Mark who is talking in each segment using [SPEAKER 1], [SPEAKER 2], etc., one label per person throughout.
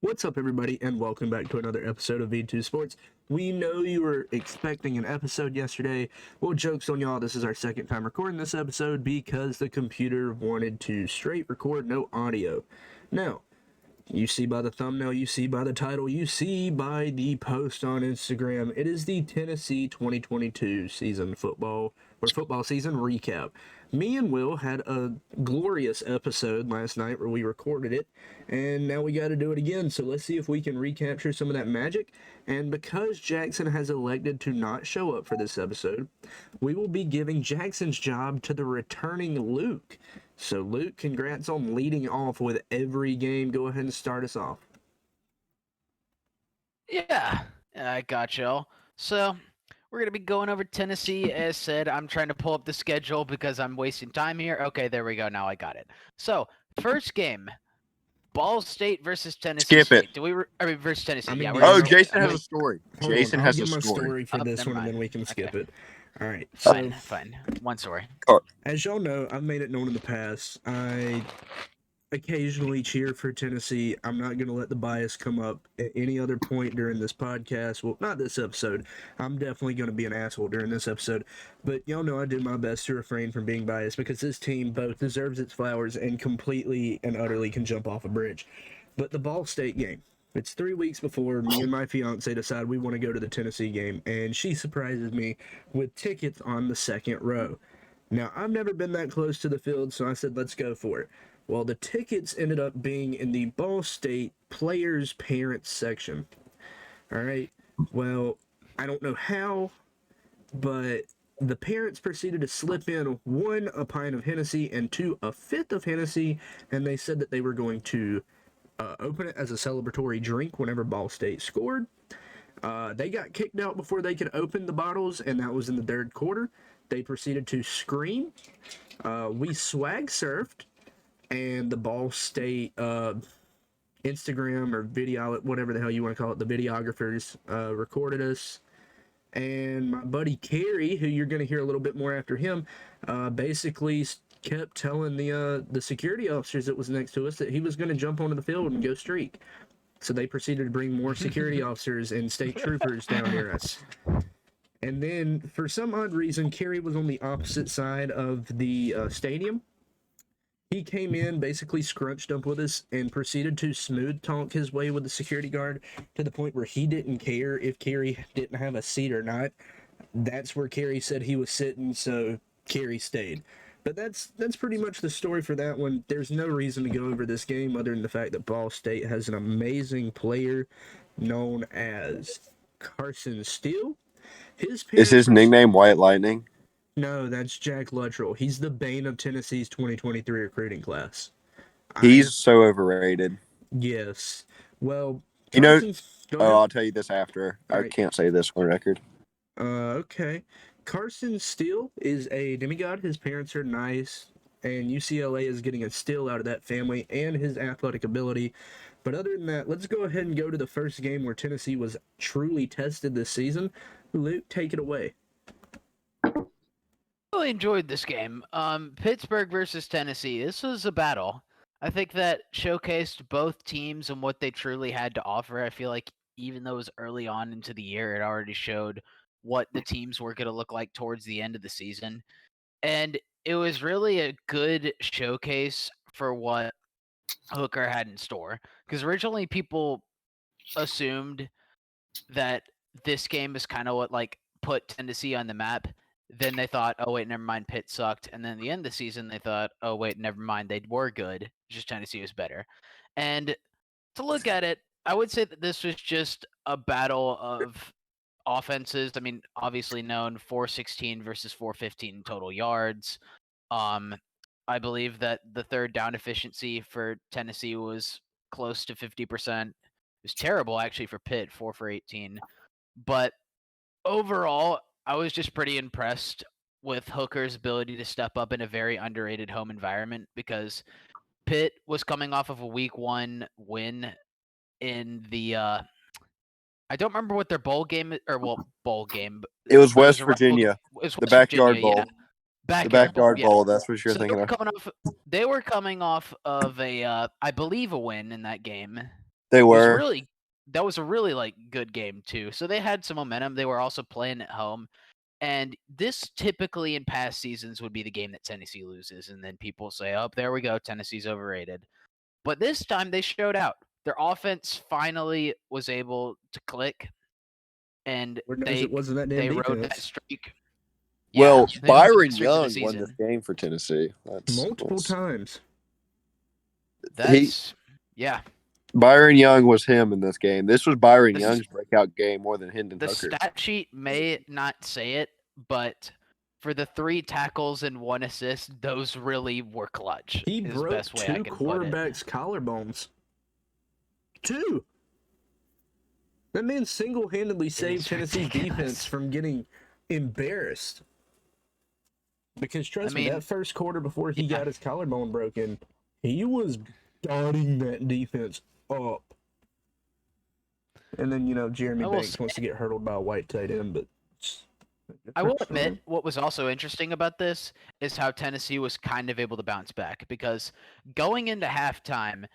[SPEAKER 1] What's up, everybody, and welcome back to another episode of V2 Sports. We know you were expecting an episode yesterday. Well, joke's on y'all, this is our second time recording this episode because the computer wanted to straight record, no audio. Now, you see by the thumbnail, you see by the title, you see by the post on Instagram, it is the Tennessee 2022 football season recap. Me and Will had a glorious episode last night where we recorded it, and now we got to do it again. So let's see if we can recapture some of that magic. And because Jackson has elected to not show up for this episode, we will be giving Jackson's job to the returning Luke. So, Luke, congrats on leading off with every game. Go ahead and start us off.
[SPEAKER 2] Yeah, I got y'all. So, we're going to be going over Tennessee. As said, I'm trying to pull up the schedule because I'm wasting time here. Okay, there we go. Now I got it. So, first game, Ball State versus Tennessee
[SPEAKER 3] Skip it.
[SPEAKER 2] State. Versus Tennessee.
[SPEAKER 1] I mean,
[SPEAKER 2] yeah.
[SPEAKER 1] yeah,
[SPEAKER 3] Jason has a story.
[SPEAKER 1] Hold
[SPEAKER 3] Jason
[SPEAKER 1] on,
[SPEAKER 3] has
[SPEAKER 1] I'll
[SPEAKER 3] a
[SPEAKER 1] give my
[SPEAKER 3] story.
[SPEAKER 1] for this
[SPEAKER 2] never
[SPEAKER 1] one, and
[SPEAKER 2] mind.
[SPEAKER 1] then we can skip
[SPEAKER 2] Okay.
[SPEAKER 1] it. All right. So,
[SPEAKER 2] Fine. One story.
[SPEAKER 1] as y'all know, I've made it known in the past, I occasionally cheer for Tennessee. I'm not going to let the bias come up at any other point during this podcast. Well, not this episode. I'm definitely going to be an asshole during this episode. But y'all know I did my best to refrain from being biased because this team both deserves its flowers and completely and utterly can jump off a bridge. But the Ball State game, it's 3 weeks before me and my fiance decide we want to go to the Tennessee game, and she surprises me with tickets on the second row. Now, I've never been that close to the field, so I said, let's go for it. Well, the tickets ended up being in the Ball State Players Parents section. All right. Well, I don't know how, but the parents proceeded to slip in one, a pint of Hennessy, and two, a fifth of Hennessy, and they said that they were going to open it as a celebratory drink whenever Ball State scored. They got kicked out before they could open the bottles, and that was in the third quarter. They proceeded to scream. We swag surfed, and the Ball State Instagram or video, whatever the hell you want to call it, the videographers recorded us. And my buddy Kerry, who you're going to hear a little bit more after him, basically kept telling the security officers that was next to us that he was going to jump onto the field and go streak. So they proceeded to bring more security officers and state troopers down near us. And then, for some odd reason, Kerry was on the opposite side of the stadium. He came in, basically scrunched up with us, and proceeded to smooth talk his way with the security guard to the point where he didn't care if Kerry didn't have a seat or not. That's where Kerry said he was sitting, so Kerry stayed. But that's pretty much the story for that one. There's no reason to go over this game other than the fact that Ball State has an amazing player known as Carson Steele.
[SPEAKER 3] Is his nickname White Lightning?
[SPEAKER 1] No, that's Jack Luttrell. He's the bane of Tennessee's 2023 recruiting class.
[SPEAKER 3] He's so overrated.
[SPEAKER 1] Yes. Well,
[SPEAKER 3] You know,
[SPEAKER 1] go ahead.
[SPEAKER 3] I'll tell you this after.
[SPEAKER 1] All
[SPEAKER 3] I
[SPEAKER 1] right.
[SPEAKER 3] can't say this on record.
[SPEAKER 1] Okay. Carson Steele is a demigod. His parents are nice, and UCLA is getting a steal out of that family and his athletic ability. But other than that, let's go ahead and go to the first game where Tennessee was truly tested this season. Luke, take it away.
[SPEAKER 2] Really enjoyed this game. Pittsburgh versus Tennessee. This was a battle. I think that showcased both teams and what they truly had to offer. I feel like even though it was early on into the year, it already showed what the teams were going to look like towards the end of the season. And it was really a good showcase for what Hooker had in store. Because originally people assumed that this game is kind of what like put Tennessee on the map. Then they thought, oh wait, never mind, Pitt sucked. And then at the end of the season, they thought, oh wait, never mind, they were good. Just Tennessee was better. And to look at it, I would say that this was just a battle of offenses. I mean, obviously known 416 versus 415 total yards. I believe that the third down efficiency for Tennessee was close to 50%. It was terrible actually for Pitt, 4 for 18. But overall, I was just pretty impressed with Hooker's ability to step up in a very underrated home environment because Pitt was coming off of a week 1 win in the I don't remember what their bowl game bowl game.
[SPEAKER 3] It was
[SPEAKER 2] but
[SPEAKER 3] West
[SPEAKER 2] a rival-
[SPEAKER 3] Virginia.
[SPEAKER 2] it was
[SPEAKER 3] The
[SPEAKER 2] West
[SPEAKER 3] backyard
[SPEAKER 2] Virginia,
[SPEAKER 3] bowl.
[SPEAKER 2] yeah.
[SPEAKER 3] The backyard
[SPEAKER 2] yeah.
[SPEAKER 3] bowl. That's what you're
[SPEAKER 2] So
[SPEAKER 3] thinking of.
[SPEAKER 2] they were coming off of a I believe a win in that game.
[SPEAKER 3] They
[SPEAKER 2] was
[SPEAKER 3] were.
[SPEAKER 2] really that was a really like good game too. So they had some momentum. They were also playing at home. And this typically in past seasons would be the game that Tennessee loses, and then people say, "Oh, there we go, Tennessee's overrated." But this time they showed out. Their offense finally was able to click, and
[SPEAKER 1] Lord knows it wasn't that damn
[SPEAKER 2] rode that
[SPEAKER 1] defense.
[SPEAKER 2] streak.
[SPEAKER 3] Well,
[SPEAKER 2] Yeah, they rode that
[SPEAKER 3] Byron
[SPEAKER 2] streak of the
[SPEAKER 3] Young won this
[SPEAKER 2] season.
[SPEAKER 3] game for Tennessee.
[SPEAKER 1] Multiple times.
[SPEAKER 2] Yeah.
[SPEAKER 3] Byron Young was him in this game. This was Byron Young's breakout game more than Hendon
[SPEAKER 2] The
[SPEAKER 3] Hooker's.
[SPEAKER 2] stat sheet may not say it, but for the 3 tackles and 1 assist, those really were clutch.
[SPEAKER 1] He
[SPEAKER 2] is the
[SPEAKER 1] broke
[SPEAKER 2] best way I
[SPEAKER 1] 2
[SPEAKER 2] can put it.
[SPEAKER 1] quarterbacks' collarbones. 2. That man single-handedly saved Tennessee's defense from getting embarrassed. Because trust me, that first quarter before he got his collarbone broken, he was dotting that defense up. And then, Jeremy Banks wants to get hurdled by a white tight end, but
[SPEAKER 2] I will admit, what was also interesting about this is how Tennessee was kind of able to bounce back, because going into halftime,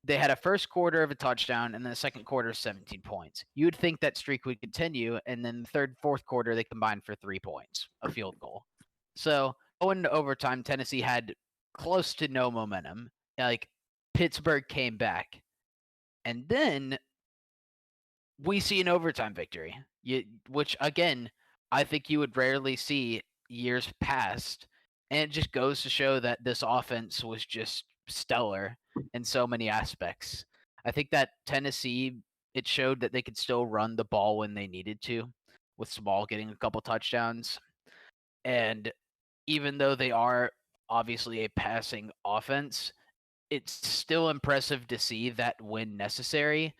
[SPEAKER 2] they had a first quarter of a touchdown and then a second quarter 17 points. You would think that streak would continue, and then the third, fourth quarter, they combined for 3 points, a field goal. So going into overtime, Tennessee had close to no momentum. Like, Pittsburgh came back. And then we see an overtime victory, which, again, I think you would rarely see years past. And it just goes to show that this offense was just stellar in so many aspects. I think that Tennessee, it showed that they could still run the ball when they needed to, with Small getting a couple touchdowns. And even though they are obviously a passing offense, it's still impressive to see that when necessary,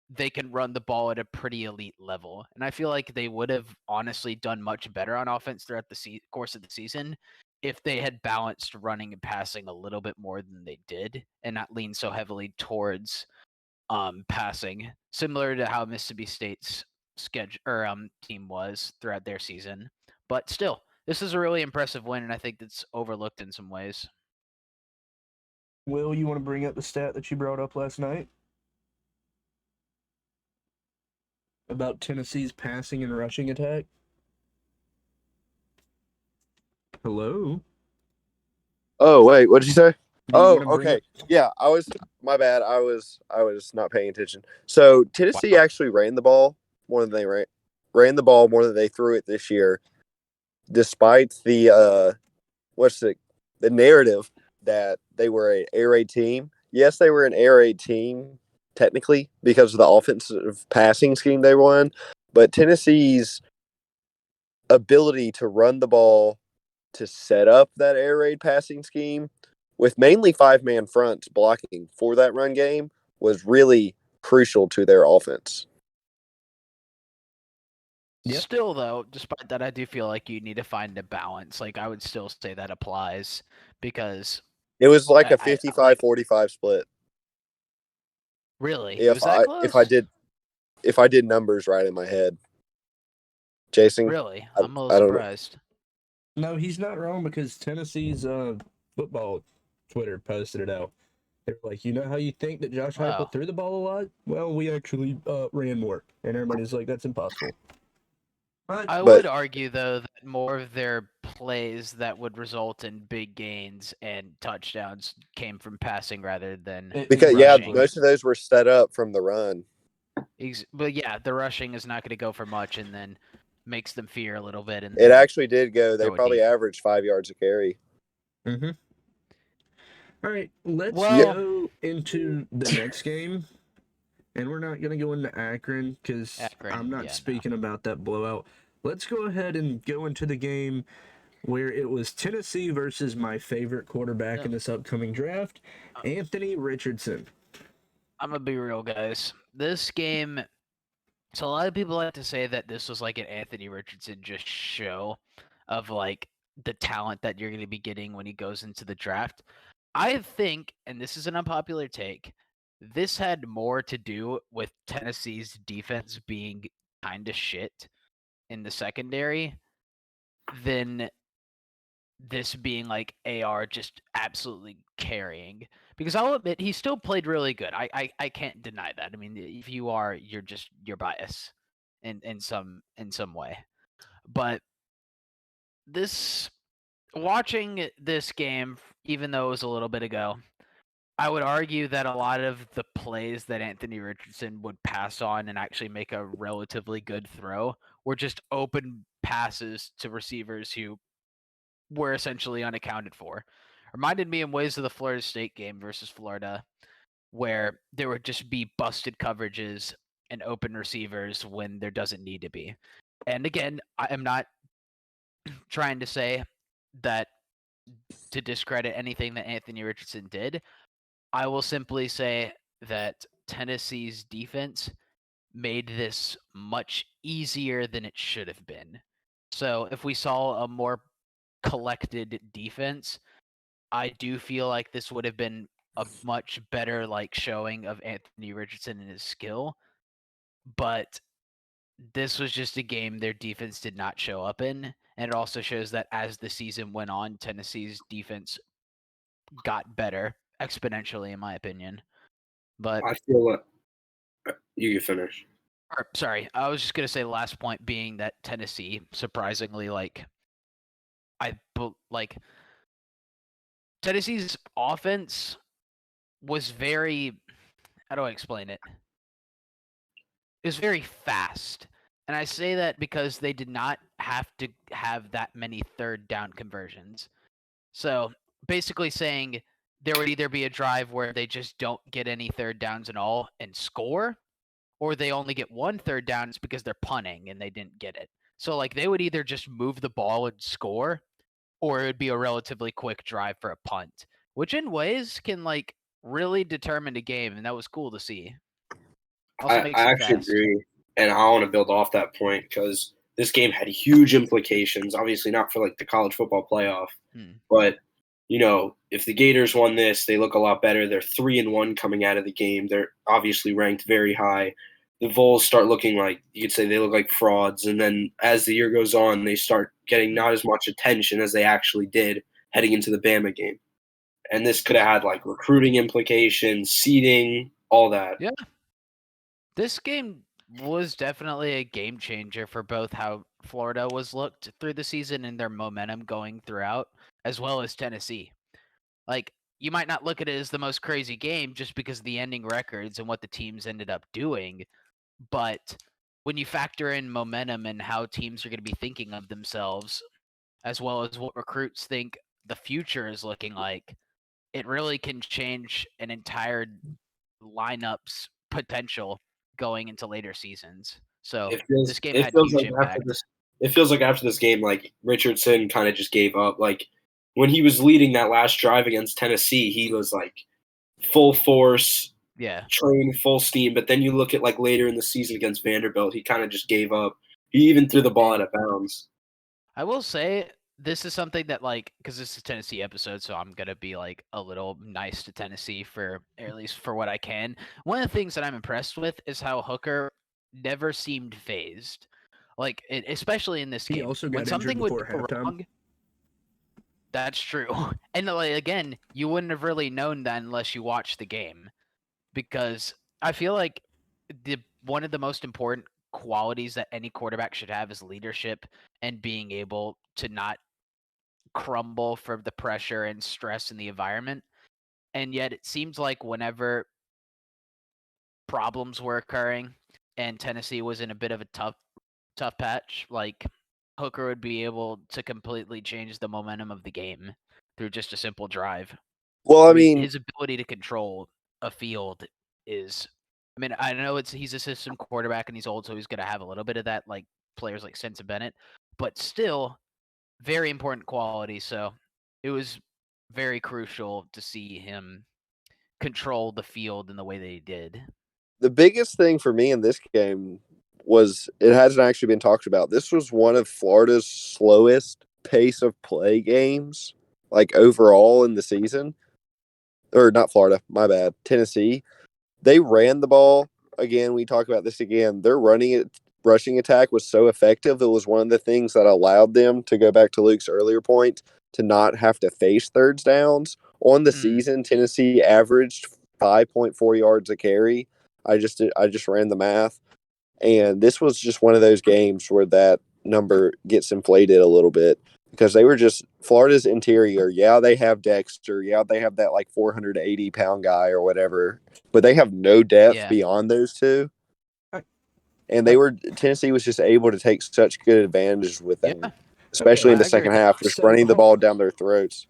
[SPEAKER 2] they can run the ball at a pretty elite level. And I feel like they would have honestly done much better on offense throughout the course of the season if they had balanced running and passing a little bit more than they did, and not lean so heavily towards passing, similar to how Mississippi State's team was throughout their season. But still, this is a really impressive win, and I think that's overlooked in some ways.
[SPEAKER 1] Will, you want to bring up the stat that you brought up last night about Tennessee's passing and rushing attack? Hello?
[SPEAKER 3] Oh, wait, what did you say? Oh, okay. Yeah, my bad. I was not paying attention. So Tennessee actually ran the ball more than they ran the ball more than they threw it this year, despite the the narrative that they were an air raid team. Yes, they were an air raid team technically because of the offensive passing scheme they won, but Tennessee's ability to run the ball to set up that air raid passing scheme with mainly 5-man fronts blocking for that run game was really crucial to their offense.
[SPEAKER 2] Yep. Still, though, despite that, I do feel like you need to find a balance. Like, I would still say that applies, because
[SPEAKER 3] it was like a 55-45 split.
[SPEAKER 2] Really? Was that close?
[SPEAKER 3] If I did numbers right in my head. Jason?
[SPEAKER 2] Really? I'm a little surprised.
[SPEAKER 1] No, he's not wrong, because Tennessee's football Twitter posted it out. They're like, how you think that Josh Heupel threw the ball a lot? Well, we actually ran more. And everybody's like, that's impossible.
[SPEAKER 2] I would argue, though, that more of their plays that would result in big gains and touchdowns came from passing rather than rushing.
[SPEAKER 3] Most of those were set up from the run.
[SPEAKER 2] But yeah, the rushing is not going to go for much, and then makes them fear a little bit. And
[SPEAKER 3] it actually did go. They probably averaged 5 yards a carry.
[SPEAKER 1] Mm-hmm. All right, let's go into the next game. And we're not going to go into Akron because I'm not speaking about that blowout. Let's go ahead and go into the game where it was Tennessee versus my favorite quarterback in this upcoming draft, Anthony Richardson.
[SPEAKER 2] I'm going to be real, guys. This game, so a lot of people like to say that this was like an Anthony Richardson just show of like the talent that you're going to be getting when he goes into the draft. I think, and this is an unpopular take, this had more to do with Tennessee's defense being kind of shit in the secondary than this being like AR just absolutely carrying. Because I'll admit he still played really good. I can't deny that. I mean, if you are, you're biased in some way. But this watching this game, even though it was a little bit ago, I would argue that a lot of the plays that Anthony Richardson would pass on and actually make a relatively good throw were just open passes to receivers who were essentially unaccounted for. Reminded me in ways of the Florida State game versus Florida, where there would just be busted coverages and open receivers when there doesn't need to be. And again, I am not trying to say that to discredit anything that Anthony Richardson did. I will simply say that Tennessee's defense made this much easier than it should have been. So if we saw a more collected defense, I do feel like this would have been a much better like showing of Anthony Richardson and his skill. But this was just a game their defense did not show up in. And it also shows that as the season went on, Tennessee's defense got better exponentially, in my opinion. But
[SPEAKER 4] I feel like you can finish.
[SPEAKER 2] sorry, I was just gonna say the last point being that Tennessee, surprisingly, like Tennessee's offense was very, how do I explain it? It was very fast. And I say that because they did not have to have that many third down conversions. So basically saying there would either be a drive where they just don't get any third downs at all and score, or they only get one third down because they're punting and they didn't get it. So like they would either just move the ball and score, or it would be a relatively quick drive for a punt, which in ways can like really determine the game, and that was cool to see. Also
[SPEAKER 4] I
[SPEAKER 2] makes it
[SPEAKER 4] actually
[SPEAKER 2] fast.
[SPEAKER 4] agree, and I want to build off that point because this game had huge implications. Obviously, not for like the college football playoff, but if the Gators won this, they look a lot better. They're 3-1 coming out of the game. They're obviously ranked very high. The Vols start looking like, you could say, they look like frauds, and then as the year goes on, they start getting not as much attention as they actually did heading into the Bama game. And this could have had like recruiting implications, seeding, all that.
[SPEAKER 2] Yeah. This game was definitely a game changer for both how Florida was looked through the season and their momentum going throughout, as well as Tennessee. Like, you might not look at it as the most crazy game just because of the ending records and what the teams ended up doing, but when you factor in momentum and how teams are going to be thinking of themselves, as well as what recruits think the future is looking like, it really can change an entire lineup's potential going into later seasons. So this game had huge impact.
[SPEAKER 4] It feels like after this game, like Richardson kind of just gave up. Like when he was leading that last drive against Tennessee, he was like full force, train full steam. But then you look at like later in the season against Vanderbilt, he kind of just gave up. He even threw the ball out of bounds.
[SPEAKER 2] I will say this is something that like, because this is a Tennessee episode, so I'm gonna be like a little nice to Tennessee for at least for what I can. One of the things that I'm impressed with is how Hooker never seemed phased, like especially in this game.
[SPEAKER 1] He also got
[SPEAKER 2] when something
[SPEAKER 1] injured
[SPEAKER 2] would
[SPEAKER 1] before
[SPEAKER 2] go
[SPEAKER 1] halftime.
[SPEAKER 2] wrong. That's true, and like again, you wouldn't have really known that unless you watched the game, because I feel like one of the most important qualities that any quarterback should have is leadership and being able to not crumble for the pressure and stress in the environment. And yet it seems like whenever problems were occurring and Tennessee was in a bit of a tough patch, like Hooker would be able to completely change the momentum of the game through just a simple drive.
[SPEAKER 3] Well, I mean,
[SPEAKER 2] his ability to control a field is, I mean, I know he's a system quarterback and he's old, so he's going to have a little bit of that, like players like Stetson Bennett, but still very important quality. So it was very crucial to see him control the field in the way that he did.
[SPEAKER 3] The biggest thing for me in this game was it hasn't actually been talked about. This was one of Florida's slowest pace of play games, like overall in the season. Or not Florida, my bad. Tennessee. They ran the ball. Again, we talk about this again. Their rushing attack was so effective. It was one of the things that allowed them to go back to Luke's earlier point to not have to face third downs. On the season, Tennessee averaged 5.4 yards a carry. I just ran the math, and this was just one of those games where that number gets inflated a little bit because they were just Florida's interior. Yeah, they have Dexter. Yeah, they have that like 480-pound guy or whatever, but they have no depth beyond those two. And Tennessee was just able to take such good advantage with them, especially in the second half, just running the ball down their throats.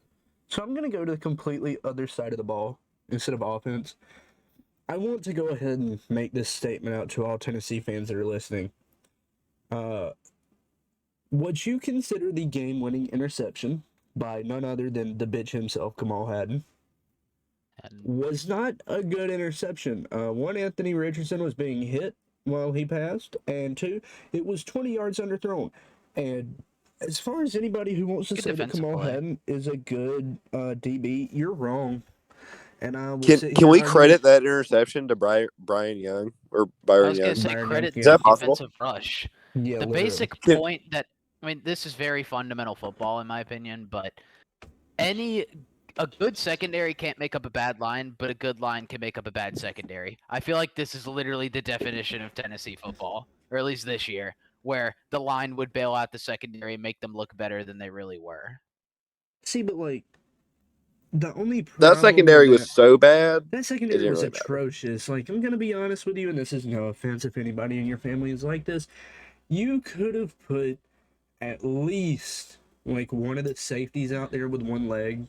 [SPEAKER 1] So I'm going to go to the completely other side of the ball instead of offense. I want to go ahead and make this statement out to all Tennessee fans that are listening. What you consider the game-winning interception by none other than the bitch himself, Kamal Haddon, was not a good interception. One, Anthony Richardson was being hit while he passed, and two, it was 20 yards underthrown. And as far as anybody who wants to say that Kamal Haddon is a good DB, you're wrong. And I will
[SPEAKER 3] can we credit that interception to Brian Young or Byron Young?
[SPEAKER 2] I was going to say credit to
[SPEAKER 3] the
[SPEAKER 2] defensive rush.
[SPEAKER 1] Yeah,
[SPEAKER 2] the
[SPEAKER 1] literally.
[SPEAKER 2] basic point that, I mean, this is very fundamental football in my opinion, but a good secondary can't make up a bad line, but a good line can make up a bad secondary. I feel like this is literally the definition of Tennessee football, or at least this year, where the line would bail out the secondary and make them look better than they really were.
[SPEAKER 1] See, but like, the only
[SPEAKER 3] that secondary was so bad.
[SPEAKER 1] That secondary was really atrocious. Like, I'm going to be honest with you, and this is no offense if anybody in your family is like this. You could have put at least like one of the safeties out there with one leg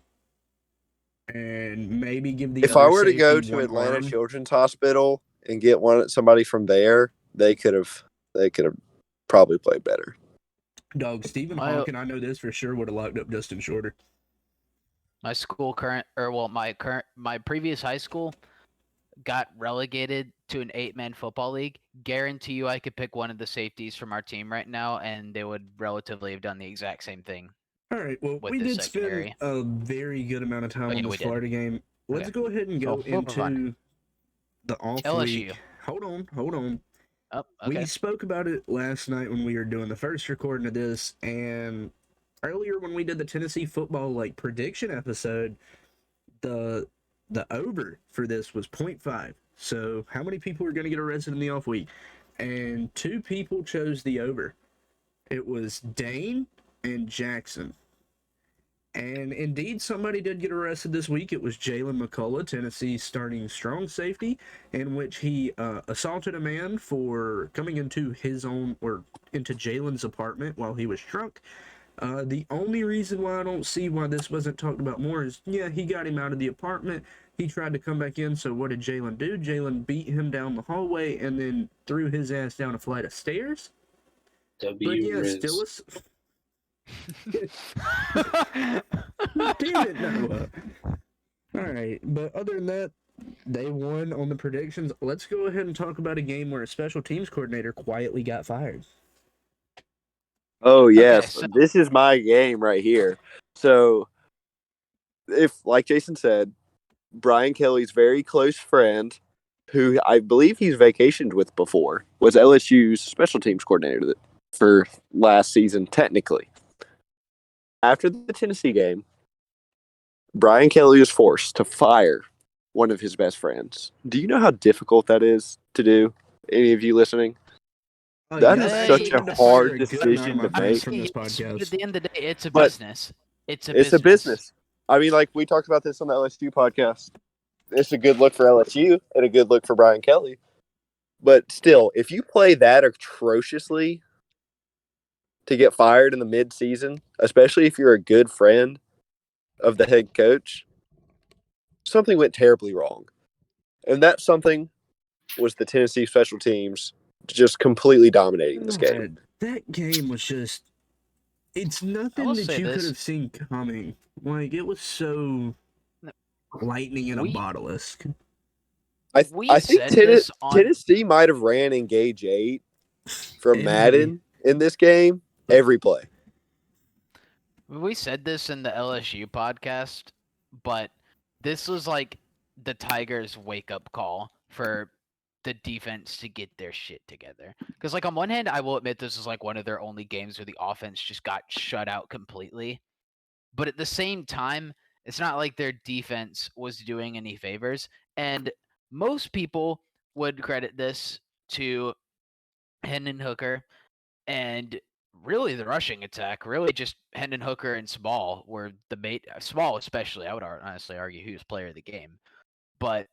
[SPEAKER 1] and maybe give the
[SPEAKER 3] if I were to go to Atlanta Children's Hospital and get somebody from there, they could have probably played better.
[SPEAKER 1] Dog, Stephen Hawking, I know this for sure, would have locked up Justin Shorter.
[SPEAKER 2] My previous high school got relegated to an 8-man football league. Guarantee you I could pick one of the safeties from our team right now, and they would relatively have done the exact same thing.
[SPEAKER 1] All right, well, we did spend a very good amount of time on this Florida game. Let's go ahead and go into the off
[SPEAKER 2] LSU.
[SPEAKER 1] week. Hold on.
[SPEAKER 2] Oh, okay.
[SPEAKER 1] We spoke about it last night when we were doing the first recording of this, and earlier when we did the Tennessee football prediction episode, the over for this was 0.5. So how many people are going to get arrested in the off week? And 2 people chose the over. It was Dane and Jackson. And indeed, somebody did get arrested this week. It was Jalen McCullough, Tennessee's starting strong safety, in which he assaulted a man for coming into into Jalen's apartment while he was drunk. The only reason why I don't see why this wasn't talked about more is, he got him out of the apartment. He tried to come back in, so what did Jalen do? Jalen beat him down the hallway and then threw his ass down a flight of stairs. Still Damn it, Noah. Alright, but other than that, they won on the predictions. Let's go ahead and talk about a game where a special teams coordinator quietly got fired.
[SPEAKER 3] Oh, yes. Okay, so this is my game right here. So, if, like Jason said, Brian Kelly's very close friend, who I believe he's vacationed with before, was LSU's special teams coordinator for last season, technically. After the Tennessee game, Brian Kelly was forced to fire one of his best friends. Do you know how difficult that is to do? Any of you listening? That is such a hard decision to make.
[SPEAKER 2] From this podcast. At the end of the day, it's a business. It's
[SPEAKER 3] a business. I mean, we talked about this on the LSU podcast. It's a good look for LSU and a good look for Brian Kelly. But still, if you play that atrociously to get fired in the mid-season, especially if you're a good friend of the head coach, something went terribly wrong. And that something was the Tennessee special teams just completely dominating this game.
[SPEAKER 1] That game was just, it's nothing that you could have seen coming. It was so lightning in a bottle-esque.
[SPEAKER 3] I think Tennessee might have ran Engage 8 from Madden in this game every play.
[SPEAKER 2] We said this in the LSU podcast, but this was the Tigers' wake-up call for the defense to get their shit together. Because, on one hand, I will admit this is one of their only games where the offense just got shut out completely. But at the same time, it's not like their defense was doing any favors. And most people would credit this to Hendon Hooker and really the rushing attack. Really, just Hendon Hooker and Small were the mate. Small, especially, I would honestly argue he was player of the game. But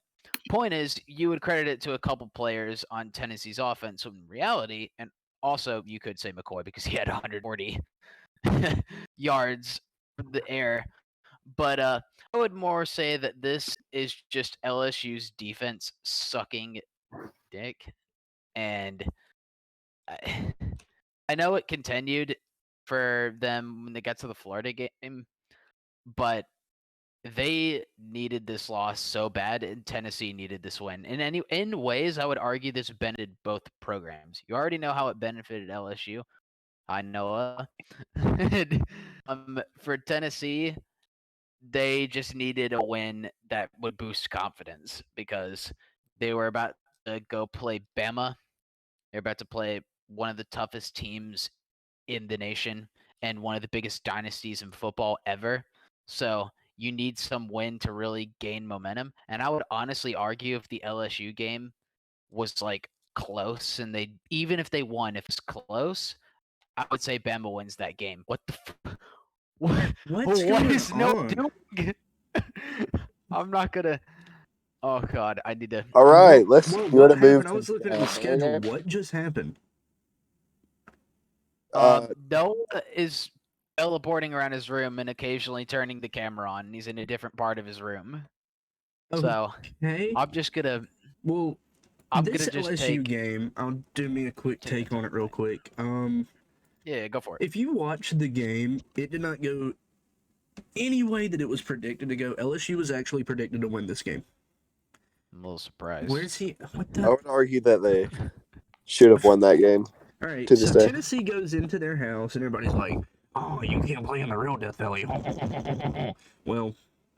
[SPEAKER 2] point is, you would credit it to a couple players on Tennessee's offense. In reality, and also you could say McCoy because he had 140 yards from the air. But I would more say that this is just LSU's defense sucking dick. And I know it continued for them when they got to the Florida game, but they needed this loss so bad, and Tennessee needed this win. In ways, I would argue this benefited both programs. You already know how it benefited LSU. Hi, Noah. For Tennessee, they just needed a win that would boost confidence because they were about to go play Bama. They're about to play one of the toughest teams in the nation and one of the biggest dynasties in football ever. So you need some win to really gain momentum. And I would honestly argue if the LSU game was like close and they even if they won, if it's close, I would say Bama wins that game. What the
[SPEAKER 1] What's
[SPEAKER 2] what
[SPEAKER 1] going
[SPEAKER 2] is no
[SPEAKER 1] on?
[SPEAKER 2] doing? I'm not gonna. Oh God, I need to.
[SPEAKER 3] All right, let's
[SPEAKER 1] What
[SPEAKER 3] go to move.
[SPEAKER 1] happened? I was looking at the schedule. What just happened?
[SPEAKER 2] Noah is teleporting around his room and occasionally turning the camera on. And he's in a different part of his room. So
[SPEAKER 1] Okay.
[SPEAKER 2] I'm just gonna.
[SPEAKER 1] Well,
[SPEAKER 2] I'm
[SPEAKER 1] this
[SPEAKER 2] gonna just
[SPEAKER 1] LSU
[SPEAKER 2] take.
[SPEAKER 1] game, I'll do me a quick take on it real quick.
[SPEAKER 2] Yeah, go for it.
[SPEAKER 1] If you watch the game, it did not go any way that it was predicted to go. LSU was actually predicted to win this game.
[SPEAKER 2] I'm a little surprised.
[SPEAKER 1] Where's he? What
[SPEAKER 3] I
[SPEAKER 1] the?
[SPEAKER 3] would argue that they should have won that game.
[SPEAKER 1] All right,
[SPEAKER 3] to this
[SPEAKER 1] so
[SPEAKER 3] day.
[SPEAKER 1] Tennessee goes into their house, and everybody's like, "Oh, you can't play in the real Death Valley." Well,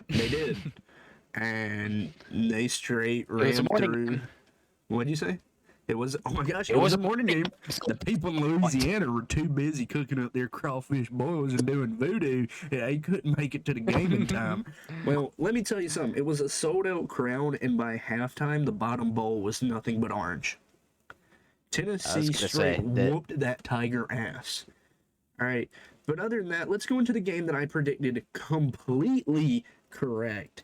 [SPEAKER 1] they did, and they straight
[SPEAKER 2] It was a
[SPEAKER 1] ran
[SPEAKER 2] morning
[SPEAKER 1] through.
[SPEAKER 2] game.
[SPEAKER 1] What'd you say? It was. Oh my gosh!
[SPEAKER 2] It
[SPEAKER 1] It was
[SPEAKER 2] was
[SPEAKER 1] a
[SPEAKER 2] a
[SPEAKER 1] morning
[SPEAKER 2] morning
[SPEAKER 1] game. The people in Louisiana were too busy cooking up their crawfish boils and doing voodoo. Yeah, they couldn't make it to the game in time. Well, let me tell you something. It was a sold-out crowd, and by halftime, the bottom bowl was nothing but orange. Tennessee straight whooped that Tiger ass. All right, but other than that, let's go into the game that I predicted completely correct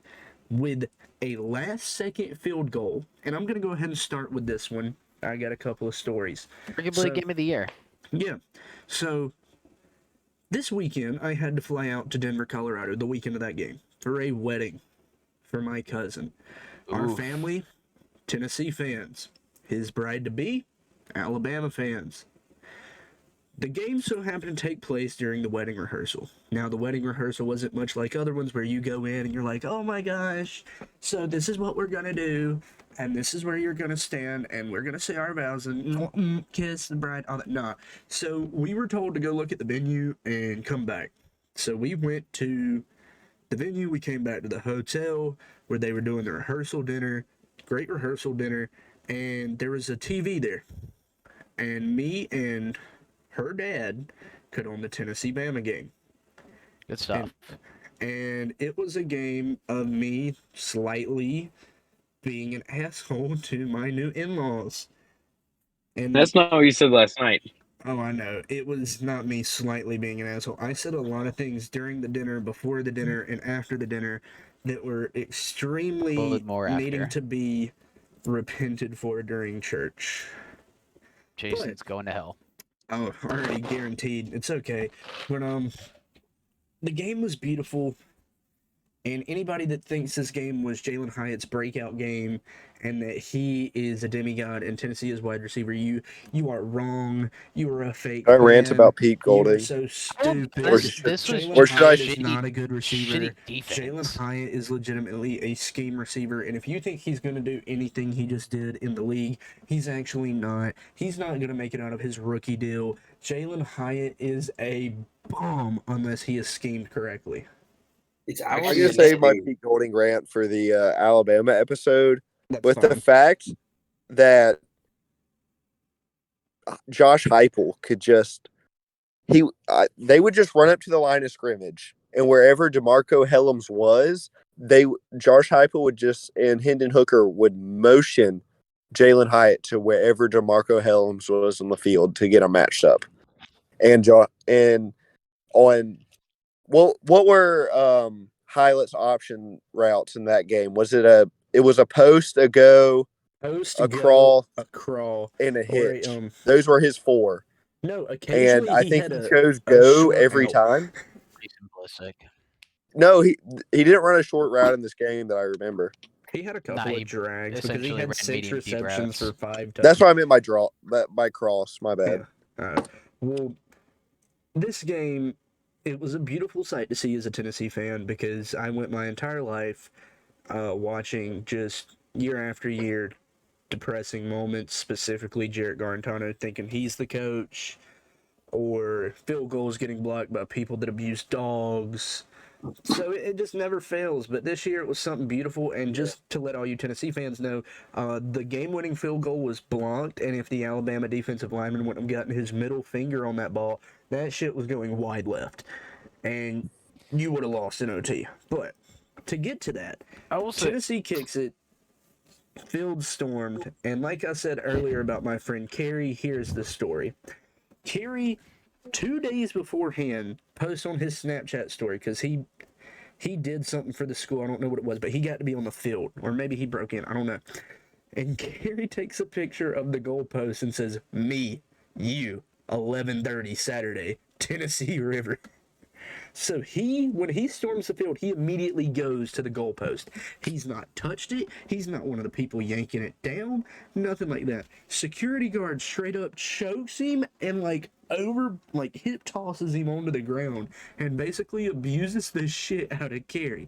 [SPEAKER 1] with a last-second field goal. And I'm gonna go ahead and start with this one. I got a couple of stories.
[SPEAKER 2] Arguably game of the year.
[SPEAKER 1] Yeah. So this weekend, I had to fly out to Denver, Colorado, the weekend of that game for a wedding for my cousin. Our family, Tennessee fans. His bride-to-be, Alabama fans. The game so happened to take place during the wedding rehearsal. Now, the wedding rehearsal wasn't much like other ones where you go in and you're like, oh my gosh, so this is what we're going to do, and this is where you're going to stand, and we're going to say our vows and kiss the bride, all that. Nah. So we were told to go look at the venue and come back. So we went to the venue, we came back to the hotel where they were doing the rehearsal dinner, great rehearsal dinner, and there was a TV there. And me and her dad could on the Tennessee Bama game.
[SPEAKER 2] Good stuff.
[SPEAKER 1] And it was a game of me slightly being an asshole to my new in-laws. And
[SPEAKER 5] that's not what you said last night.
[SPEAKER 1] Oh, I know. It was not me slightly being an asshole. I said a lot of things during the dinner, before the dinner, and after the dinner that were extremely needing to be repented for during church.
[SPEAKER 2] Jason's going to hell.
[SPEAKER 1] Oh, already guaranteed. It's okay. But the game was beautiful, and anybody that thinks this game was Jalen Hyatt's breakout game and that he is a demigod and Tennessee is wide receiver, you are wrong. You are a fake.
[SPEAKER 3] I rant about Pete Golding.
[SPEAKER 1] You're so stupid.
[SPEAKER 3] Jalen
[SPEAKER 1] Hyatt is not a good receiver. Jalen Hyatt is legitimately a scheme receiver, and if you think he's going to do anything he just did in the league, he's actually not. He's not going to make it out of his rookie deal. Jalen Hyatt is a bomb unless he is schemed correctly.
[SPEAKER 3] I'm going to save my Pete Golding rant for the Alabama episode.
[SPEAKER 1] That's
[SPEAKER 3] the fact that Josh Heupel could just they would just run up to the line of scrimmage and wherever DeMarco Hellams was, Josh Heupel would and Hendon Hooker would motion Jalen Hyatt to wherever DeMarco Hellams was on the field to get them matched up. And on what were Hyatt's option routes in that game? It was a post, a go, a crawl, and a hitch. Those were his 4.
[SPEAKER 1] No, occasionally
[SPEAKER 3] and I think he chose go every time.
[SPEAKER 2] Pretty simplistic.
[SPEAKER 3] No, he didn't run a short route in this game that I remember.
[SPEAKER 1] He had a couple of drags because he had 6 receptions for 5 touchdowns.
[SPEAKER 3] That's what I meant by cross. My bad.
[SPEAKER 1] Yeah. Well, this game, it was a beautiful sight to see as a Tennessee fan because I went my entire life watching just year after year depressing moments, specifically Jarrett Garantano thinking he's the coach, or field goals getting blocked by people that abuse dogs. So it just never fails. But this year it was something beautiful. And just to let all you Tennessee fans know, the game-winning field goal was blocked. And if the Alabama defensive lineman wouldn't have gotten his middle finger on that ball, that shit was going wide left. And you would have lost in OT. But to get to that, Tennessee kicks it, field stormed. And like I said earlier about my friend Kerry, here's the story. Kerry, 2 days beforehand, posts on his Snapchat story because he did something for the school. I don't know what it was, but he got to be on the field, or maybe he broke in. I don't know. And Kerry takes a picture of the goalpost and says, "Me, you, 11:30 Saturday, Tennessee River." So when he storms the field, he immediately goes to the goalpost. He's not touched it. He's not one of the people yanking it down. Nothing like that. Security guard straight up chokes him and hip tosses him onto the ground and basically abuses the shit out of Kerry.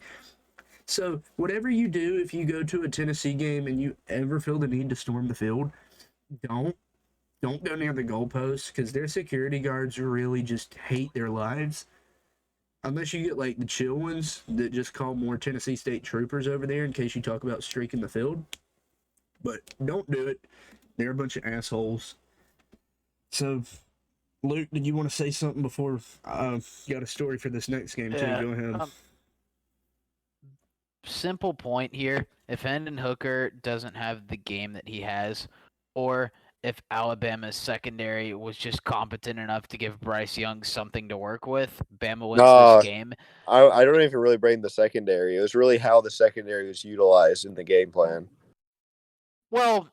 [SPEAKER 1] So whatever you do, if you go to a Tennessee game and you ever feel the need to storm the field, don't go near the goalpost because their security guards really just hate their lives. Unless you get the chill ones that just call more Tennessee State troopers over there in case you talk about streaking the field. But don't do it. They're a bunch of assholes. So, Luke, did you want to say something before you got a story for this next game too? Go ahead.
[SPEAKER 2] Simple point here. If Hendon Hooker doesn't have the game that he has, or if Alabama's secondary was just competent enough to give Bryce Young something to work with, Bama wins this game.
[SPEAKER 3] I don't even really blame the secondary. It was really how the secondary was utilized in the game plan.
[SPEAKER 2] Well,